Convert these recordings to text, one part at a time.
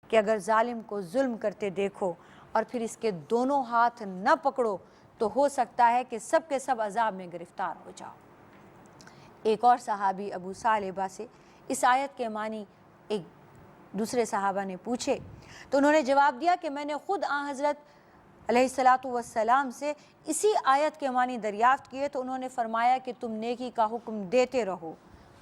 کہ اگر ظالم کو ظلم کرتے دیکھو اور پھر اس کے دونوں ہاتھ نہ پکڑو تو ہو سکتا ہے کہ سب کے سب عذاب میں گرفتار ہو جاؤ۔ ایک اور صحابی ابو ثعلبہ سے اس آیت کے معنی ایک دوسرے صحابہ نے پوچھے تو انہوں نے جواب دیا کہ میں نے خود آن حضرت علیہ السلام سے اسی آیت کے معنی دریافت کیے تو انہوں نے فرمایا کہ تم نیکی کا حکم دیتے رہو،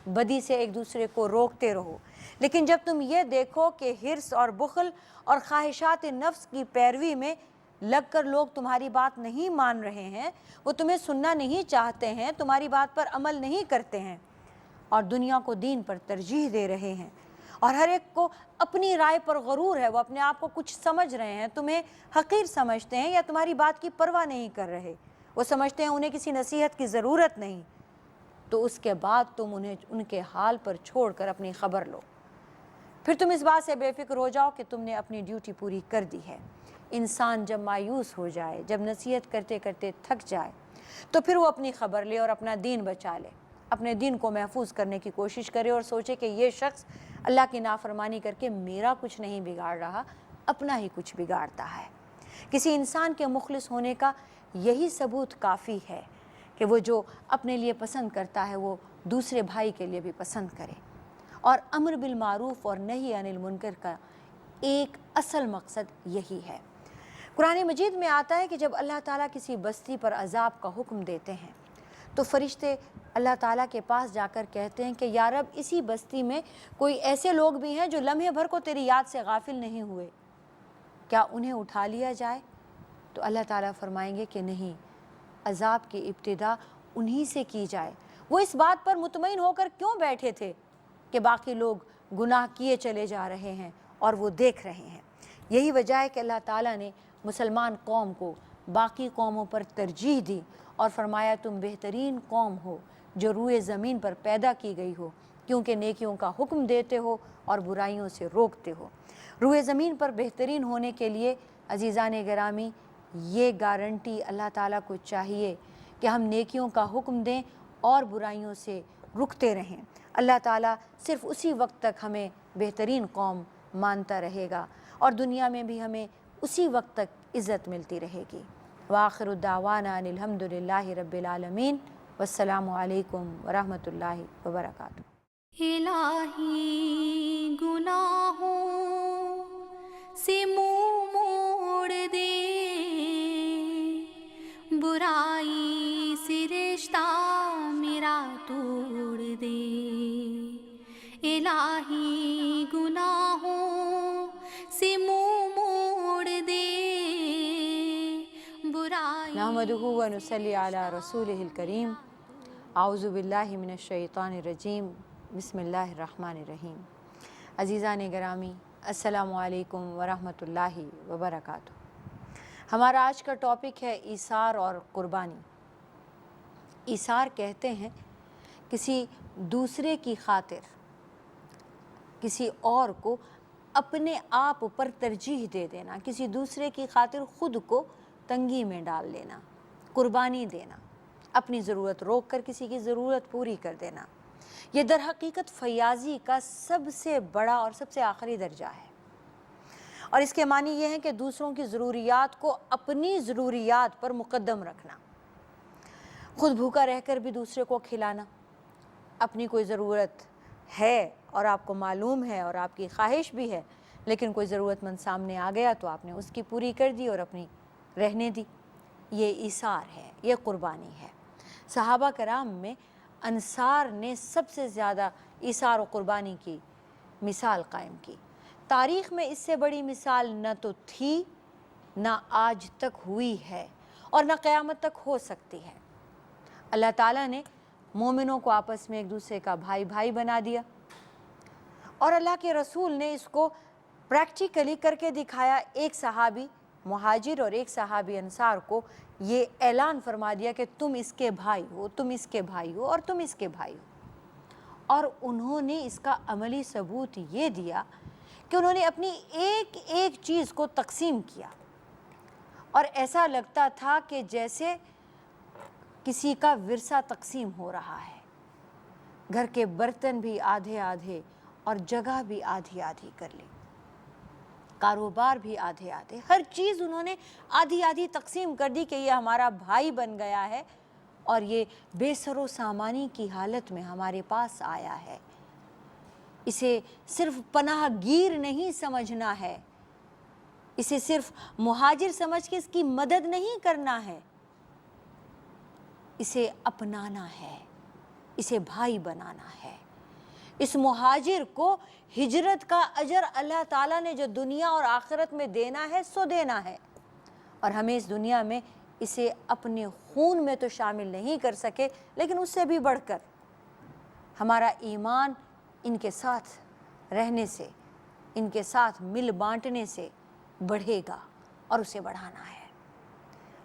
بدی سے ایک دوسرے کو روکتے رہو، لیکن جب تم یہ دیکھو کہ حرص اور بخل اور خواہشات نفس کی پیروی میں لگ کر لوگ تمہاری بات نہیں مان رہے ہیں، وہ تمہیں سننا نہیں چاہتے ہیں، تمہاری بات پر عمل نہیں کرتے ہیں اور دنیا کو دین پر ترجیح دے رہے ہیں اور ہر ایک کو اپنی رائے پر غرور ہے، وہ اپنے آپ کو کچھ سمجھ رہے ہیں، تمہیں حقیر سمجھتے ہیں یا تمہاری بات کی پرواہ نہیں کر رہے، وہ سمجھتے ہیں انہیں کسی نصیحت کی ضرورت نہیں، تو اس کے بعد تم انہیں ان کے حال پر چھوڑ کر اپنی خبر لو، پھر تم اس بات سے بے فکر ہو جاؤ کہ تم نے اپنی ڈیوٹی پوری کر دی ہے۔ انسان جب مایوس ہو جائے، جب نصیحت کرتے کرتے تھک جائے تو پھر وہ اپنی خبر لے اور اپنا دین بچا لے، اپنے دین کو محفوظ کرنے کی کوشش کرے اور سوچے کہ یہ شخص اللہ کی نافرمانی کر کے میرا کچھ نہیں بگاڑ رہا، اپنا ہی کچھ بگاڑتا ہے۔ کسی انسان کے مخلص ہونے کا یہی ثبوت کافی ہے کہ وہ جو اپنے لیے پسند کرتا ہے وہ دوسرے بھائی کے لیے بھی پسند کرے، اور امر بالمعروف اور نہی عن المنکر کا ایک اصل مقصد یہی ہے۔ قرآن مجید میں آتا ہے کہ جب اللہ تعالیٰ کسی بستی پر عذاب کا حکم دیتے ہیں تو فرشتے اللہ تعالیٰ کے پاس جا کر کہتے ہیں کہ یا رب اسی بستی میں کوئی ایسے لوگ بھی ہیں جو لمحے بھر کو تیری یاد سے غافل نہیں ہوئے، کیا انہیں اٹھا لیا جائے؟ تو اللہ تعالیٰ فرمائیں گے کہ نہیں، عذاب کی ابتدا انہی سے کی جائے۔ وہ اس بات پر مطمئن ہو کر کیوں بیٹھے تھے کہ باقی لوگ گناہ کیے چلے جا رہے ہیں اور وہ دیکھ رہے ہیں۔ یہی وجہ ہے کہ اللہ تعالیٰ نے مسلمان قوم کو باقی قوموں پر ترجیح دی اور فرمایا تم بہترین قوم ہو جو روئے زمین پر پیدا کی گئی ہو، کیونکہ نیکیوں کا حکم دیتے ہو اور برائیوں سے روکتے ہو۔ روئے زمین پر بہترین ہونے کے لیے عزیزان گرامی یہ گارنٹی اللہ تعالیٰ کو چاہیے کہ ہم نیکیوں کا حکم دیں اور برائیوں سے رکتے رہیں۔ اللہ تعالیٰ صرف اسی وقت تک ہمیں بہترین قوم مانتا رہے گا اور دنیا میں بھی ہمیں اسی وقت تک عزت ملتی رہے گی۔ وآخر الدعوانا ان الحمد للہ رب العالمین، والسلام علیکم ورحمۃ اللہ وبرکاتہ۔ الہی گناہوں سے منہ موڑ دے، برائی سے رشتہ میرا توڑ دے، الہی گناہوں سے منہ موڑ دے، برائی نحمدہ ونصلی علی رسولہ الکریم، اعوذ باللہ من الشیطان الرجیم، بسم اللہ الرحمن الرحیم۔ عزیزان گرامی، السلام علیکم ورحمۃ اللہ وبرکاتہ۔ ہمارا آج کا ٹاپک ہے ایثار اور قربانی۔ ایثار کہتے ہیں کسی دوسرے کی خاطر کسی اور کو اپنے آپ پر ترجیح دے دینا، کسی دوسرے کی خاطر خود کو تنگی میں ڈال لینا، قربانی دینا، اپنی ضرورت روک کر کسی کی ضرورت پوری کر دینا۔ یہ در حقیقت فیاضی کا سب سے بڑا اور سب سے آخری درجہ ہے، اور اس کے معنی یہ ہے کہ دوسروں کی ضروریات کو اپنی ضروریات پر مقدم رکھنا، خود بھوکا رہ کر بھی دوسرے کو کھلانا۔ اپنی کوئی ضرورت ہے اور آپ کو معلوم ہے اور آپ کی خواہش بھی ہے، لیکن کوئی ضرورت مند سامنے آ گیا تو آپ نے اس کی پوری کر دی اور اپنی رہنے دی۔ یہ ایثار ہے، یہ قربانی ہے۔ صحابہ کرام میں انصار نے سب سے زیادہ ایثار و قربانی کی مثال قائم کی۔ تاریخ میں اس سے بڑی مثال نہ تو تھی، نہ آج تک ہوئی ہے، اور نہ قیامت تک ہو سکتی ہے۔ اللہ تعالیٰ نے مومنوں کو آپس میں ایک دوسرے کا بھائی بھائی بنا دیا، اور اللہ کے رسول نے اس کو پریکٹیکلی کر کے دکھایا۔ ایک صحابی مہاجر اور ایک صحابی انصار کو یہ اعلان فرما دیا کہ تم اس کے بھائی ہو، تم اس کے بھائی ہو اور تم اس کے بھائی ہو، اور انہوں نے اس کا عملی ثبوت یہ دیا کہ انہوں نے اپنی ایک ایک چیز کو تقسیم کیا، اور ایسا لگتا تھا کہ جیسے کسی کا ورثہ تقسیم ہو رہا ہے۔ گھر کے برتن بھی آدھے آدھے اور جگہ بھی آدھی آدھی کر لی۔ کاروبار بھی آدھے آدھے، ہر چیز انہوں نے آدھی آدھی تقسیم کر دی کہ یہ ہمارا بھائی بن گیا ہے اور یہ بے سر و سامانی کی حالت میں ہمارے پاس آیا ہے۔ اسے صرف پناہ گیر نہیں سمجھنا ہے، اسے صرف مہاجر سمجھ کے اس کی مدد نہیں کرنا ہے، اسے اپنانا ہے، اسے بھائی بنانا ہے۔ اس مہاجر کو ہجرت کا اجر اللہ تعالیٰ نے جو دنیا اور آخرت میں دینا ہے سو دینا ہے، اور ہمیں اس دنیا میں اسے اپنے خون میں تو شامل نہیں کر سکے، لیکن اس سے بھی بڑھ کر ہمارا ایمان ان کے ساتھ رہنے سے، ان کے ساتھ مل بانٹنے سے بڑھے گا اور اسے بڑھانا ہے۔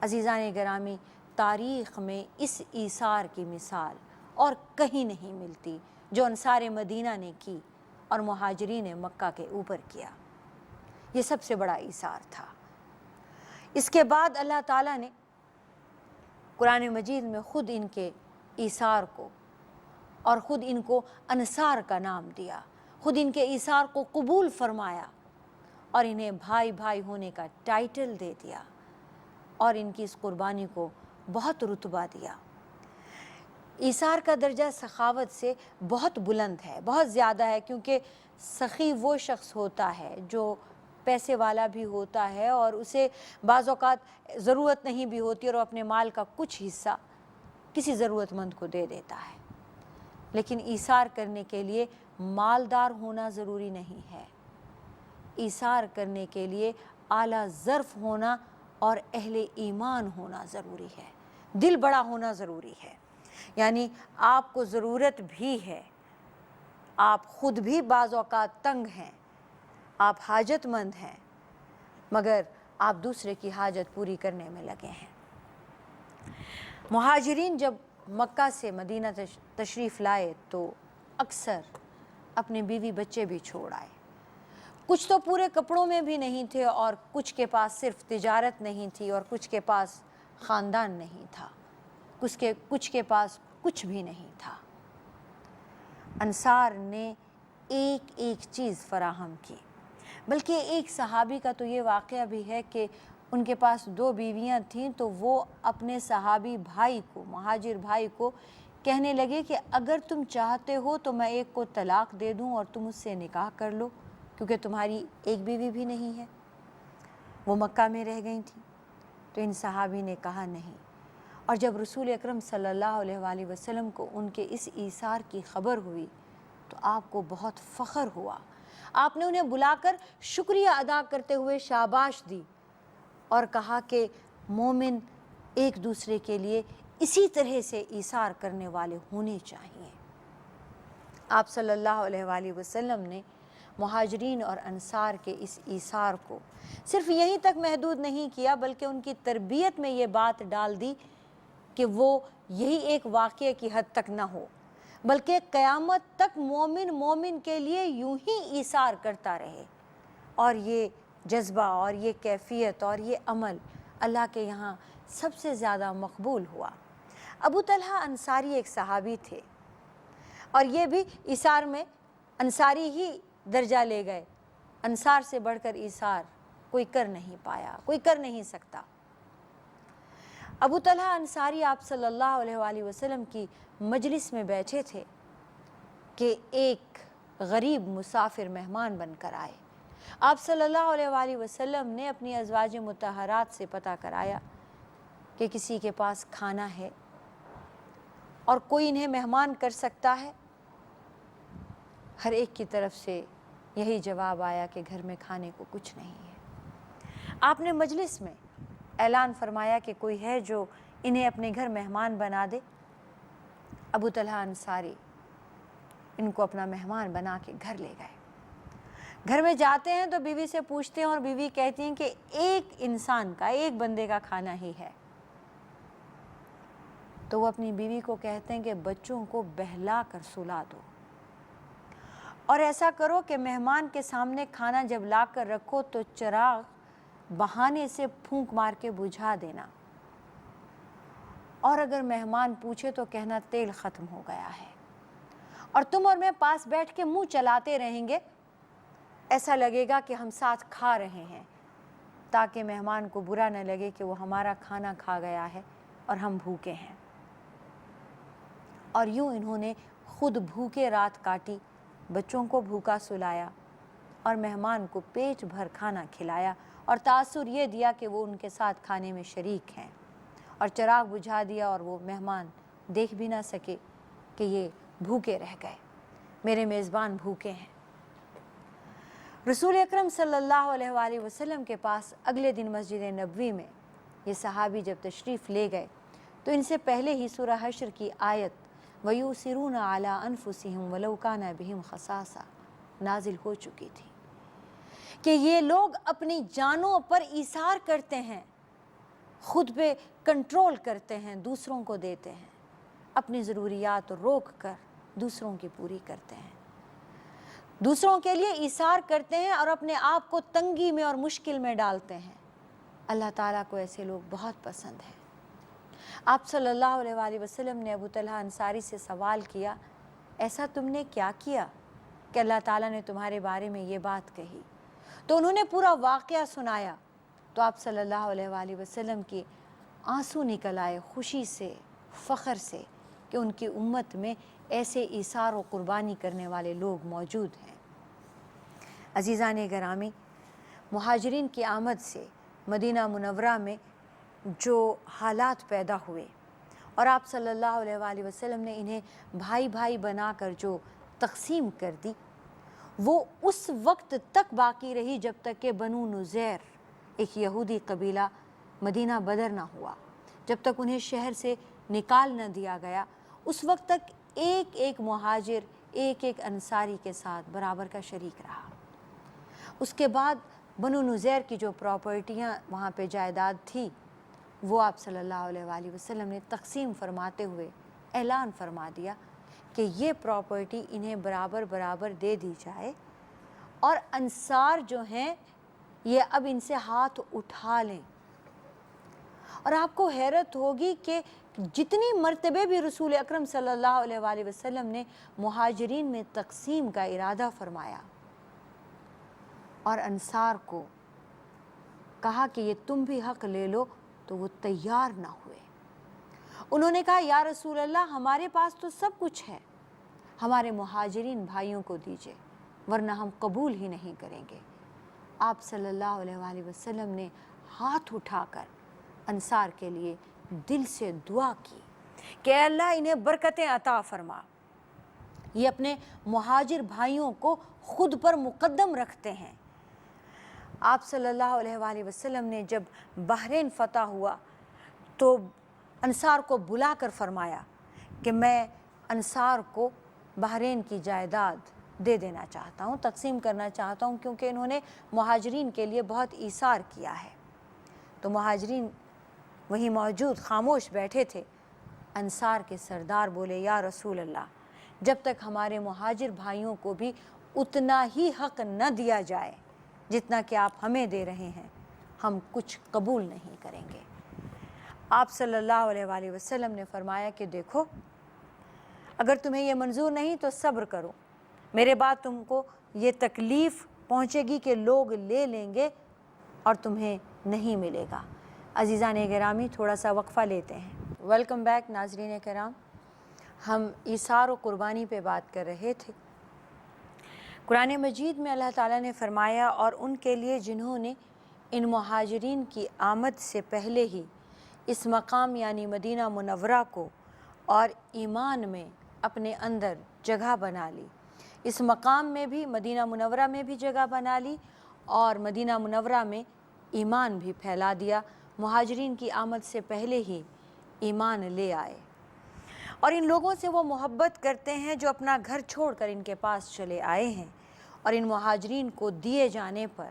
عزیزان گرامی، تاریخ میں اس ایثار کی مثال اور کہیں نہیں ملتی جو انصار مدینہ نے کی اور مہاجرین مکہ کے اوپر کیا۔ یہ سب سے بڑا ایثار تھا۔ اس کے بعد اللہ تعالیٰ نے قرآن مجید میں خود ان کے ایثار کو اور خود ان کو انصار کا نام دیا، خود ان کے ایثار کو قبول فرمایا اور انہیں بھائی بھائی ہونے کا ٹائٹل دے دیا اور ان کی اس قربانی کو بہت رتبہ دیا۔ ایثار کا درجہ سخاوت سے بہت بلند ہے، بہت زیادہ ہے، کیونکہ سخی وہ شخص ہوتا ہے جو پیسے والا بھی ہوتا ہے اور اسے بعض اوقات ضرورت نہیں بھی ہوتی اور وہ اپنے مال کا کچھ حصہ کسی ضرورت مند کو دے دیتا ہے، لیکن ایثار کرنے کے لیے مالدار ہونا ضروری نہیں ہے۔ ایثار کرنے کے لیے اعلیٰ ظرف ہونا اور اہل ایمان ہونا ضروری ہے، دل بڑا ہونا ضروری ہے۔ یعنی آپ کو ضرورت بھی ہے، آپ خود بھی بعض اوقات تنگ ہیں، آپ حاجت مند ہیں، مگر آپ دوسرے کی حاجت پوری کرنے میں لگے ہیں۔ مہاجرین جب مکہ سے مدینہ تشریف لائے تو اکثر اپنے بیوی بچے بھی چھوڑ آئے۔ کچھ تو پورے کپڑوں میں بھی نہیں تھے اور کچھ کے پاس صرف تجارت نہیں تھی اور کچھ کے پاس خاندان نہیں تھا، کچھ کے پاس کچھ بھی نہیں تھا۔ انصار نے ایک ایک چیز فراہم کی، بلکہ ایک صحابی کا تو یہ واقعہ بھی ہے کہ ان کے پاس 2 بیویاں تھیں تو وہ اپنے صحابی بھائی کو، مہاجر بھائی کو کہنے لگے کہ اگر تم چاہتے ہو تو میں ایک کو طلاق دے دوں اور تم اس سے نکاح کر لو، کیونکہ تمہاری ایک بیوی بھی نہیں ہے۔ وہ مکہ میں رہ گئی تھیں۔ تو ان صحابی نے کہا نہیں، اور جب رسول اکرم صلی اللہ علیہ وآلہ وسلم کو ان کے اس ایثار کی خبر ہوئی تو آپ کو بہت فخر ہوا۔ آپ نے انہیں بلا کر شکریہ ادا کرتے ہوئے شاباش دی اور کہا کہ مومن ایک دوسرے کے لیے اسی طرح سے ایثار کرنے والے ہونے چاہیے۔ آپ صلی اللہ علیہ وآلہ وسلم نے مہاجرین اور انصار کے اس ایثار کو صرف یہیں تک محدود نہیں کیا، بلکہ ان کی تربیت میں یہ بات ڈال دی کہ وہ یہی ایک واقعے کی حد تک نہ ہو، بلکہ قیامت تک مومن کے لیے یوں ہی ایثار کرتا رہے۔ اور یہ جذبہ اور یہ کیفیت اور یہ عمل اللہ کے یہاں سب سے زیادہ مقبول ہوا۔ ابو طلحہ انصاری ایک صحابی تھے اور یہ بھی ایثار میں انصاری ہی درجہ لے گئے۔ انصار سے بڑھ کر ایثار کوئی کر نہیں پایا، کوئی کر نہیں سکتا۔ ابو طلحہ انصاری آپ صلی اللہ علیہ وآلہ وسلم کی مجلس میں بیٹھے تھے کہ ایک غریب مسافر مہمان بن کر آئے۔ آپ صلی اللہ علیہ وآلہ وسلم نے اپنی ازواج مطہرات سے پتہ کرایا کہ کسی کے پاس کھانا ہے اور کوئی انہیں مہمان کر سکتا ہے۔ ہر ایک کی طرف سے یہی جواب آیا کہ گھر میں کھانے کو کچھ نہیں ہے۔ آپ نے مجلس میں اعلان فرمایا کہ کوئی ہے جو انہیں اپنے گھر مہمان بنا دے۔ ابو طلحہ انصاری ان کو اپنا مہمان بنا کے گھر لے گئے۔ گھر میں جاتے ہیں تو بیوی سے پوچھتے ہیں اور بیوی کہتی ہیں کہ ایک انسان کا، ایک بندے کا کھانا ہی ہے۔ تو وہ اپنی بیوی کو کہتے ہیں کہ بچوں کو بہلا کر سلا دو اور ایسا کرو کہ مہمان کے سامنے کھانا جب لا کر رکھو تو چراغ بہانے سے پھونک مار کے بجھا دینا، اور اگر مہمان پوچھے تو کہنا تیل ختم ہو گیا ہے، اور تم اور میں پاس بیٹھ کے منہ چلاتے رہیں گے ایسا لگے گا کہ ہم ساتھ کھا رہے ہیں، تاکہ مہمان کو برا نہ لگے کہ وہ ہمارا کھانا کھا گیا ہے اور ہم بھوکے ہیں۔ اور یوں انہوں نے خود بھوکے رات کاٹی، بچوں کو بھوکا سلایا اور مہمان کو پیٹ بھر کھانا کھلایا، اور تاثر یہ دیا کہ وہ ان کے ساتھ کھانے میں شریک ہیں، اور چراغ بجھا دیا اور وہ مہمان دیکھ بھی نہ سکے کہ یہ بھوکے رہ گئے، میرے میزبان بھوکے ہیں۔ رسول اکرم صلی اللہ علیہ وآلہ وسلم کے پاس اگلے دن مسجد نبوی میں یہ صحابی جب تشریف لے گئے تو ان سے پہلے ہی سورہ حشر کی آیت وَيُؤْثِرُونَ عَلَىٰ أَنفُسِهِمْ وَلَوْ كَانَ بِهِمْ خَصَاصَةٌ نازل ہو چکی تھی کہ یہ لوگ اپنی جانوں پر ایثار کرتے ہیں، خود پہ کنٹرول کرتے ہیں، دوسروں کو دیتے ہیں، اپنی ضروریات روک کر دوسروں کی پوری کرتے ہیں، دوسروں کے لیے ایثار کرتے ہیں اور اپنے آپ کو تنگی میں اور مشکل میں ڈالتے ہیں۔ اللہ تعالیٰ کو ایسے لوگ بہت پسند ہیں۔ آپ صلی اللہ علیہ وآلہ وسلم نے ابو طلحہ انصاری سے سوال کیا، ایسا تم نے کیا کیا کہ اللہ تعالیٰ نے تمہارے بارے میں یہ بات کہی؟ تو انہوں نے پورا واقعہ سنایا، تو آپ صلی اللہ علیہ وآلہ وسلم کی آنسو نکل آئے خوشی سے، فخر سے کہ ان کی امت میں ایسے ایثار و قربانی کرنے والے لوگ موجود ہیں۔ عزیزان گرامی، مہاجرین کی آمد سے مدینہ منورہ میں جو حالات پیدا ہوئے اور آپ صلی اللہ علیہ وآلہ وسلم نے انہیں بھائی بھائی بنا کر جو تقسیم کر دی، وہ اس وقت تک باقی رہی جب تک کہ بنو نذیر ایک یہودی قبیلہ مدینہ بدر نہ ہوا، جب تک انہیں شہر سے نکال نہ دیا گیا، اس وقت تک ایک ایک مہاجر ایک ایک انصاری کے ساتھ برابر کا شریک رہا۔ اس کے بعد بنو نذیر کی جو پراپرٹیاں وہاں پہ جائیداد تھی، وہ آپ صلی اللہ علیہ وآلہ وسلم نے تقسیم فرماتے ہوئے اعلان فرما دیا کہ یہ پراپرٹی انہیں برابر برابر دے دی جائے، اور انصار جو ہیں یہ اب ان سے ہاتھ اٹھا لیں۔ اور آپ کو حیرت ہوگی کہ جتنی مرتبے بھی رسول اکرم صلی اللہ علیہ وآلہ وسلم نے مہاجرین میں تقسیم کا ارادہ فرمایا اور انصار کو کہا کہ یہ تم بھی حق لے لو، تو وہ تیار نہ ہوئے۔ انہوں نے کہا یا رسول اللہ، ہمارے پاس تو سب کچھ ہے، ہمارے مہاجرین بھائیوں کو دیجئے، ورنہ ہم قبول ہی نہیں کریں گے۔ آپ صلی اللہ علیہ وآلہ وسلم نے ہاتھ اٹھا کر انصار کے لیے دل سے دعا کی کہ اے اللہ انہیں برکتیں عطا فرما، یہ اپنے مہاجر بھائیوں کو خود پر مقدم رکھتے ہیں۔ آپ صلی اللہ علیہ وآلہ وسلم نے جب بحرین فتح ہوا تو انصار کو بلا کر فرمایا کہ میں انصار کو بحرین کی جائیداد دے دینا چاہتا ہوں، تقسیم کرنا چاہتا ہوں، کیونکہ انہوں نے مہاجرین کے لیے بہت ایثار کیا ہے۔ تو مہاجرین وہیں موجود خاموش بیٹھے تھے۔ انصار کے سردار بولے یا رسول اللہ، جب تک ہمارے مہاجر بھائیوں کو بھی اتنا ہی حق نہ دیا جائے جتنا کہ آپ ہمیں دے رہے ہیں، ہم کچھ قبول نہیں کریں گے۔ آپ صلی اللہ علیہ وآلہ وسلم نے فرمایا کہ دیکھو، اگر تمہیں یہ منظور نہیں تو صبر کرو، میرے بعد تم کو یہ تکلیف پہنچے گی کہ لوگ لے لیں گے اور تمہیں نہیں ملے گا۔ عزیزان گرامی، تھوڑا سا وقفہ لیتے ہیں۔ ویلکم بیک ناظرین کرام، ہم ایثار و قربانی پہ بات کر رہے تھے۔ قرآن مجید میں اللہ تعالیٰ نے فرمایا اور ان کے لیے جنہوں نے ان مہاجرین کی آمد سے پہلے ہی اس مقام یعنی مدینہ منورہ کو اور ایمان میں اپنے اندر جگہ بنا لی، اس مقام میں بھی مدینہ منورہ میں بھی جگہ بنا لی اور مدینہ منورہ میں ایمان بھی پھیلا دیا، مہاجرین کی آمد سے پہلے ہی ایمان لے آئے، اور ان لوگوں سے وہ محبت کرتے ہیں جو اپنا گھر چھوڑ کر ان کے پاس چلے آئے ہیں، اور ان مہاجرین کو دیے جانے پر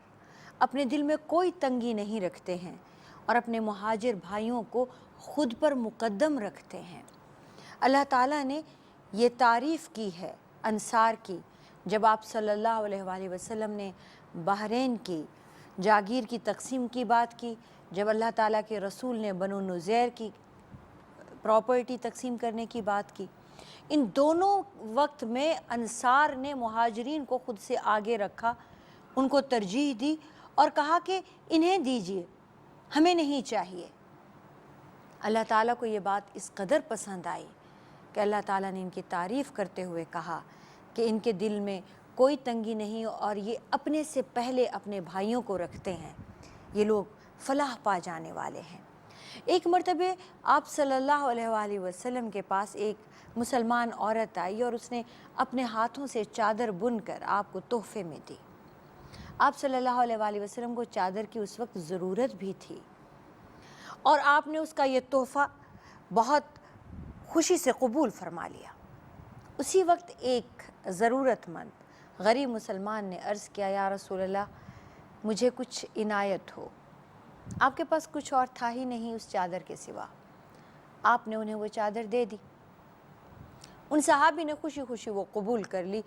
اپنے دل میں کوئی تنگی نہیں رکھتے ہیں اور اپنے مہاجر بھائیوں کو خود پر مقدم رکھتے ہیں۔ اللہ تعالیٰ نے یہ تعریف کی ہے انصار کی جب آپ صلی اللہ علیہ وآلہ وسلم نے بحرین کی جاگیر کی تقسیم کی بات کی، جب اللہ تعالیٰ کے رسول نے بنو نذیر کی پراپرٹی تقسیم کرنے کی بات کی، ان دونوں وقت میں انصار نے مہاجرین کو خود سے آگے رکھا، ان کو ترجیح دی اور کہا کہ انہیں دیجیے، ہمیں نہیں چاہیے۔ اللہ تعالیٰ کو یہ بات اس قدر پسند آئی کہ اللہ تعالیٰ نے ان کی تعریف کرتے ہوئے کہا کہ ان کے دل میں کوئی تنگی نہیں اور یہ اپنے سے پہلے اپنے بھائیوں کو رکھتے ہیں، یہ لوگ فلاح پا جانے والے ہیں۔ ایک مرتبہ آپ صلی اللہ علیہ وآلہ وسلم کے پاس ایک مسلمان عورت آئی اور اس نے اپنے ہاتھوں سے چادر بن کر آپ کو تحفے میں دی۔ آپ صلی اللہ علیہ وآلہ وسلم کو چادر کی اس وقت ضرورت بھی تھی اور آپ نے اس کا یہ تحفہ بہت خوشی سے قبول فرما لیا۔ اسی وقت ایک ضرورت مند غریب مسلمان نے عرض کیا، یا رسول اللہ مجھے کچھ عنایت ہو۔ آپ کے پاس کچھ اور تھا ہی نہیں اس چادر کے سوا، آپ نے انہیں وہ چادر دے دی۔ ان صحابی نے خوشی خوشی وہ قبول کر لی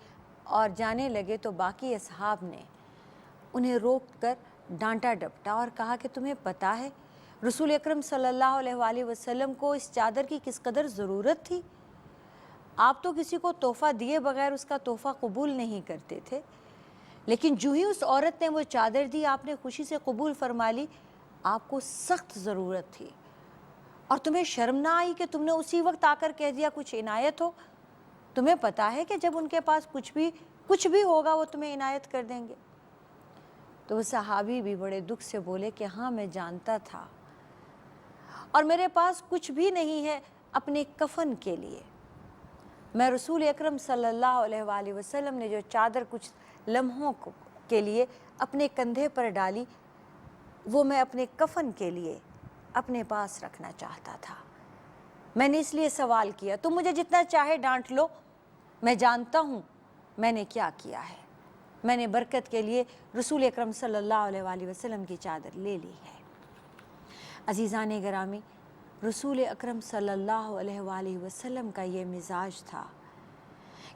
اور جانے لگے تو باقی اصحاب نے انہیں روک کر ڈانٹا ڈپٹا اور کہا کہ تمہیں پتہ ہے رسول اکرم صلی اللہ علیہ وآلہ وسلم کو اس چادر کی کس قدر ضرورت تھی؟ آپ تو کسی کو تحفہ دیے بغیر اس کا تحفہ قبول نہیں کرتے تھے، لیکن جو ہی اس عورت نے وہ چادر دی آپ نے خوشی سے قبول فرما لی۔ آپ کو سخت ضرورت تھی اور تمہیں شرم نہ آئی کہ تم نے اسی وقت آ کر کہہ دیا کچھ عنایت ہو؟ تمہیں پتہ ہے کہ جب ان کے پاس کچھ بھی ہوگا وہ تمہیں عنایت کر دیں گے۔ تو وہ صحابی بھی بڑے دکھ سے بولے کہ ہاں میں جانتا تھا اور میرے پاس کچھ بھی نہیں ہے اپنے کفن کے لیے۔ میں رسول اکرم صلی اللہ علیہ وآلہ وسلم نے جو چادر کچھ لمحوں کے لیے اپنے کندھے پر ڈالی وہ میں اپنے کفن کے لیے اپنے پاس رکھنا چاہتا تھا۔ میں نے اس لیے سوال کیا، تم مجھے جتنا چاہے ڈانٹ لو، میں جانتا ہوں میں نے کیا کیا ہے، میں نے برکت کے لیے رسول اکرم صلی اللہ علیہ وآلہ وسلم کی چادر لے لی ہے۔ عزیزان گرامی، رسول اکرم صلی اللہ علیہ وآلہ وسلم کا یہ مزاج تھا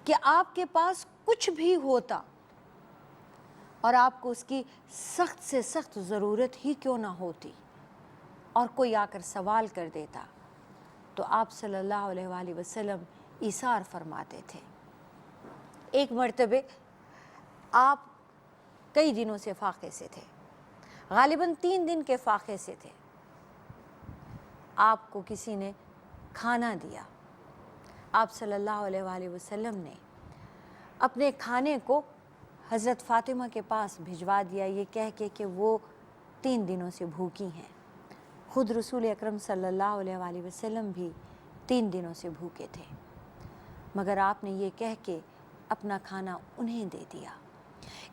کہ آپ کے پاس کچھ بھی ہوتا اور آپ کو اس کی سخت سے سخت ضرورت ہی کیوں نہ ہوتی اور کوئی آ کر سوال کر دیتا تو آپ صلی اللہ علیہ وآلہ وسلم ایثار فرماتے تھے۔ ایک مرتبہ آپ کئی دنوں سے فاقے سے تھے، غالباً 3 دن کے فاقے سے تھے۔ آپ کو کسی نے کھانا دیا، آپ صلی اللہ علیہ وآلہ وسلم نے اپنے کھانے کو حضرت فاطمہ کے پاس بھجوا دیا یہ کہہ کے کہ وہ 3 دنوں سے بھوکی ہیں۔ خود رسول اکرم صلی اللہ علیہ وآلہ وسلم بھی 3 دنوں سے بھوکے تھے، مگر آپ نے یہ کہہ کے اپنا کھانا انہیں دے دیا۔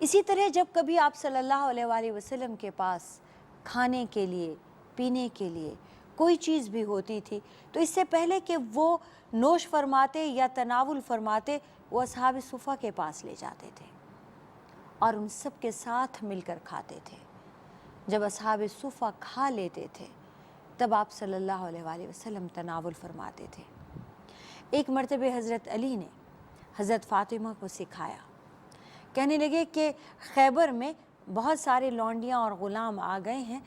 اسی طرح جب کبھی آپ صلی اللہ علیہ وآلہ وسلم کے پاس کھانے کے لیے پینے کے لیے کوئی چیز بھی ہوتی تھی تو اس سے پہلے کہ وہ نوش فرماتے یا تناول فرماتے وہ اصحاب صفہ کے پاس لے جاتے تھے اور ان سب کے ساتھ مل کر کھاتے تھے۔ جب اصحاب صفہ کھا لیتے تھے تب آپ صلی اللہ علیہ وآلہ وسلم تناول فرماتے تھے۔ ایک مرتبہ حضرت علی نے حضرت فاطمہ کو سکھایا، کہنے لگے کہ خیبر میں بہت سارے لونڈیاں اور غلام آ گئے ہیں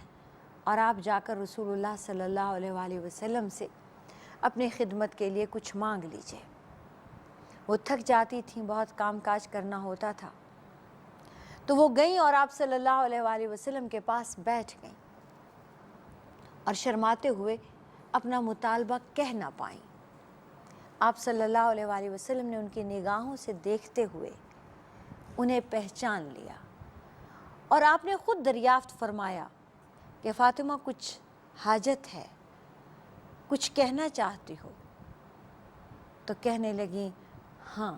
اور آپ جا کر رسول اللہ صلی اللہ علیہ وآلہ وسلم سے اپنے خدمت کے لیے کچھ مانگ لیجئے۔ وہ تھک جاتی تھیں، بہت کام کاج کرنا ہوتا تھا، تو وہ گئیں اور آپ صلی اللہ علیہ وآلہ وسلم کے پاس بیٹھ گئیں اور شرماتے ہوئے اپنا مطالبہ کہہ نہ پائیں۔ آپ صلی اللہ علیہ وآلہ وسلم نے ان کی نگاہوں سے دیکھتے ہوئے انہیں پہچان لیا اور آپ نے خود دریافت فرمایا کہ فاطمہ کچھ حاجت ہے، کچھ کہنا چاہتی ہو؟ تو کہنے لگیں ہاں۔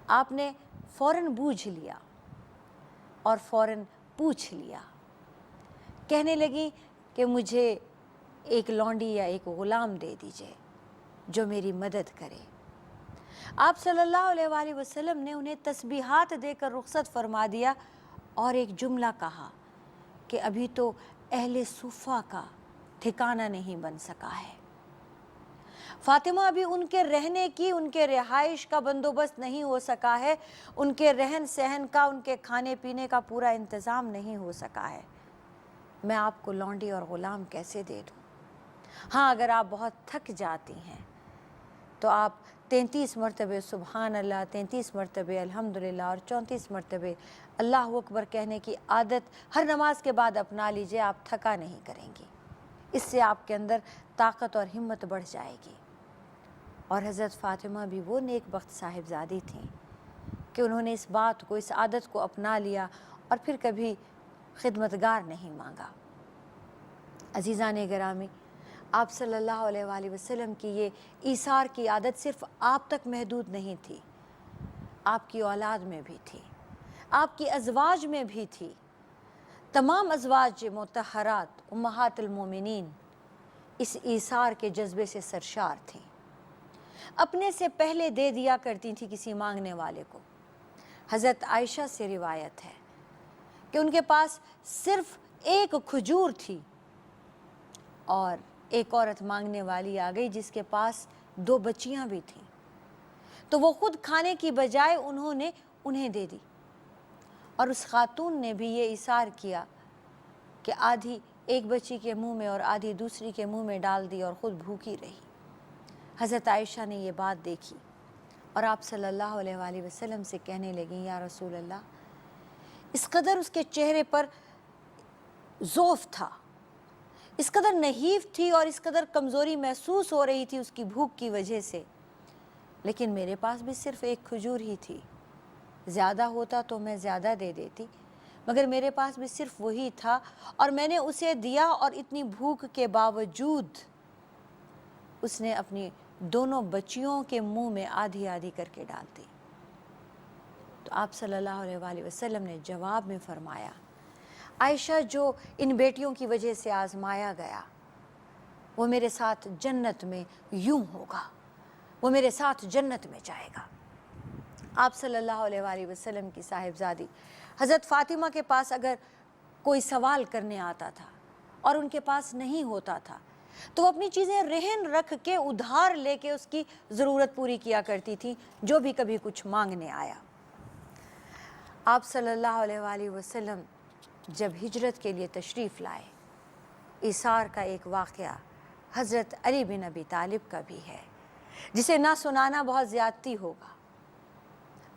آپ نے فوراً بوجھ لیا اور فوراً پوچھ لیا، کہنے لگیں کہ مجھے ایک لونڈی یا ایک غلام دے دیجئے جو میری مدد کرے۔ آپ صلی اللہ علیہ وآلہ وسلم نے انہیں تسبیحات دے کر رخصت فرما دیا اور ایک جملہ کہا کہ ابھی تو اہل صفہ کا ٹھکانہ نہیں بن سکا ہے، فاطمہ ابھی ان کے رہنے کی، ان کے رہائش کا بندوبست نہیں ہو سکا ہے، ان کے رہن سہن کا، ان کے کھانے پینے کا پورا انتظام نہیں ہو سکا ہے، میں آپ کو لونڈی اور غلام کیسے دے دوں؟ ہاں اگر آپ بہت تھک جاتی ہیں تو آپ 33 مرتبے سبحان اللہ، 33 مرتبے الحمدللہ اور 34 مرتبے اللہ اکبر کہنے کی عادت ہر نماز کے بعد اپنا لیجئے، آپ تھکا نہیں کریں گی، اس سے آپ کے اندر طاقت اور ہمت بڑھ جائے گی۔ اور حضرت فاطمہ بھی وہ نیک بخت صاحبزادی تھیں کہ انہوں نے اس بات کو، اس عادت کو اپنا لیا اور پھر کبھی خدمتگار نہیں مانگا۔ عزیزان گرامی، آپ صلی اللہ علیہ وآلہ وسلم کی یہ ایثار کی عادت صرف آپ تک محدود نہیں تھی، آپ کی اولاد میں بھی تھی، آپ کی ازواج میں بھی تھی۔ تمام ازواج مطہرات امہات المومنین اس ایثار کے جذبے سے سرشار تھیں، اپنے سے پہلے دے دیا کرتی تھی کسی مانگنے والے کو۔ حضرت عائشہ سے روایت ہے کہ ان کے پاس صرف ایک کھجور تھی اور ایک عورت مانگنے والی آ گئی جس کے پاس 2 بچیاں بھی تھیں، تو وہ خود کھانے کی بجائے انہیں دے دی، اور اس خاتون نے بھی یہ ایثار کیا کہ آدھی ایک بچی کے منہ میں اور آدھی دوسری کے منہ میں ڈال دی اور خود بھوکی رہی۔ حضرت عائشہ نے یہ بات دیکھی اور آپ صلی اللہ علیہ وآلہ وسلم سے کہنے لگیں، یا رسول اللہ، اس قدر اس کے چہرے پر ضعف تھا، اس قدر نحیف تھی اور اس قدر کمزوری محسوس ہو رہی تھی اس کی بھوک کی وجہ سے، لیکن میرے پاس بھی صرف ایک کھجور ہی تھی، زیادہ ہوتا تو میں زیادہ دے دیتی، مگر میرے پاس بھی صرف وہی تھا اور میں نے اسے دیا، اور اتنی بھوک کے باوجود اس نے اپنی دونوں بچیوں کے منہ میں آدھی آدھی کر کے ڈال دی۔ تو آپ صلی اللہ علیہ وآلہ وسلم نے جواب میں فرمایا، عائشہ، جو ان بیٹیوں کی وجہ سے آزمایا گیا وہ میرے ساتھ جنت میں یوں ہوگا، وہ میرے ساتھ جنت میں جائے گا۔ آپ صلی اللہ علیہ وآلہ وسلم کی صاحبزادی حضرت فاطمہ کے پاس اگر کوئی سوال کرنے آتا تھا اور ان کے پاس نہیں ہوتا تھا تو وہ اپنی چیزیں رہن رکھ کے ادھار لے کے اس کی ضرورت پوری کیا کرتی تھی، جو بھی کبھی کچھ مانگنے آیا۔ آپ صلی اللہ علیہ وآلہ وسلم جب ہجرت کے لیے تشریف لائے، ایثار کا ایک واقعہ حضرت علی بن ابی طالب کا بھی ہے جسے نہ سنانا بہت زیادتی ہوگا۔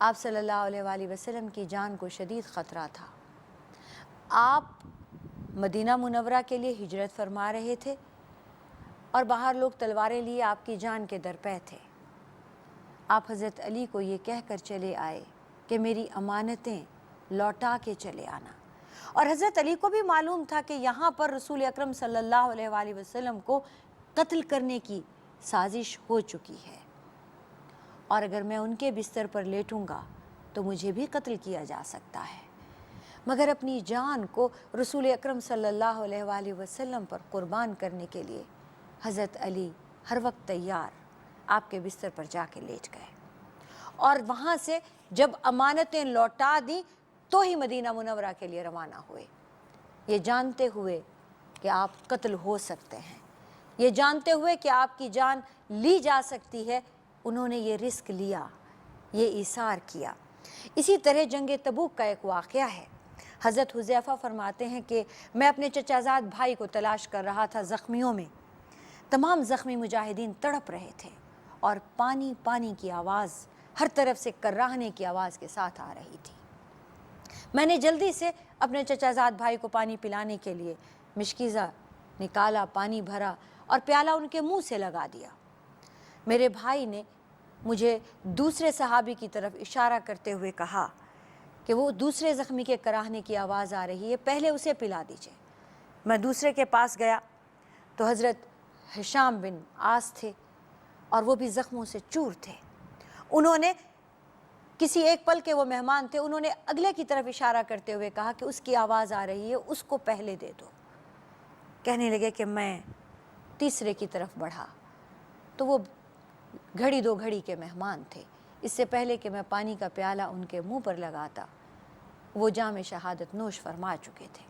آپ صلی اللہ علیہ وآلہ وسلم کی جان کو شدید خطرہ تھا، آپ مدینہ منورہ کے لیے ہجرت فرما رہے تھے اور باہر لوگ تلواریں لیے آپ کی جان کے درپے تھے۔ آپ حضرت علی کو یہ کہہ کر چلے آئے کہ میری امانتیں لوٹا کے چلے آنا، اور حضرت علی کو بھی معلوم تھا کہ یہاں پر رسول اکرم صلی اللہ علیہ وآلہ وسلم کو قتل کرنے کی سازش ہو چکی ہے، اور اگر میں ان کے بستر پر لیٹوں گا تو مجھے بھی قتل کیا جا سکتا ہے، مگر اپنی جان کو رسول اکرم صلی اللہ علیہ وآلہ وسلم پر قربان کرنے کے لیے حضرت علی ہر وقت تیار آپ کے بستر پر جا کے لیٹ گئے، اور وہاں سے جب امانتیں لوٹا دیں تو ہی مدینہ منورہ کے لیے روانہ ہوئے، یہ جانتے ہوئے کہ آپ قتل ہو سکتے ہیں، یہ جانتے ہوئے کہ آپ کی جان لی جا سکتی ہے، انہوں نے یہ رسک لیا، یہ ایثار کیا۔ اسی طرح جنگ تبوک کا ایک واقعہ ہے۔ حضرت حذیفہ فرماتے ہیں کہ میں اپنے چچا زاد بھائی کو تلاش کر رہا تھا زخمیوں میں، تمام زخمی مجاہدین تڑپ رہے تھے اور پانی پانی کی آواز ہر طرف سے کراہنے کی آواز کے ساتھ آ رہی تھی۔ میں نے جلدی سے اپنے چچا زاد بھائی کو پانی پلانے کے لیے مشکیزہ نکالا، پانی بھرا اور پیالہ ان کے منہ سے لگا دیا۔ میرے بھائی نے مجھے دوسرے صحابی کی طرف اشارہ کرتے ہوئے کہا کہ وہ دوسرے زخمی کے کراہنے کی آواز آ رہی ہے، پہلے اسے پلا دیجئے۔ میں دوسرے کے پاس گیا تو حضرت ہشام بن عاص تھے اور وہ بھی زخموں سے چور تھے۔ انہوں نے کسی ایک پل کے وہ مہمان تھے، انہوں نے اگلے کی طرف اشارہ کرتے ہوئے کہا کہ اس کی آواز آ رہی ہے، اس کو پہلے دے دو۔ کہنے لگے کہ میں تیسرے کی طرف بڑھا تو وہ گھڑی 2 گھڑی کے مہمان تھے، اس سے پہلے کہ میں پانی کا پیالہ ان کے منہ پر لگاتا وہ جام شہادت نوش فرما چکے تھے۔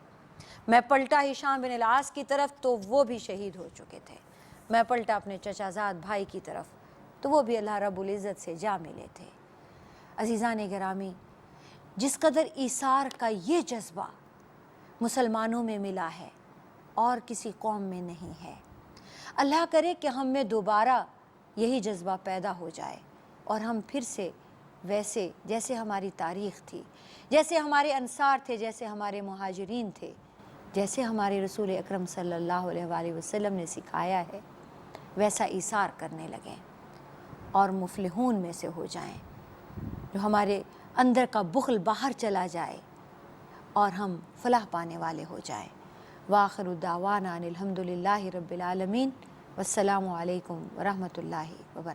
میں پلٹا ہشام بن العاص کی طرف تو وہ بھی شہید ہو چکے تھے، میں پلٹا اپنے چچا زاد بھائی کی طرف تو وہ بھی اللہ رب العزت سے جا ملے تھے۔ عزیزان گرامی، جس قدر ایثار کا یہ جذبہ مسلمانوں میں ملا ہے اور کسی قوم میں نہیں ہے، اللہ کرے کہ ہم میں دوبارہ یہی جذبہ پیدا ہو جائے اور ہم پھر سے ویسے جیسے ہماری تاریخ تھی، جیسے ہمارے انصار تھے، جیسے ہمارے مہاجرین تھے، جیسے ہمارے رسول اکرم صلی اللہ علیہ وآلہ وسلم نے سکھایا ہے، ویسا ایثار کرنے لگیں اور مفلحون میں سے ہو جائیں، جو ہمارے اندر کا بخل باہر چلا جائے اور ہم فلاح پانے والے ہو جائیں۔ وآخر دعوانا ان الحمد للہ رب العالمین، والسلام علیکم ورحمۃ اللہ وبرکاتہ۔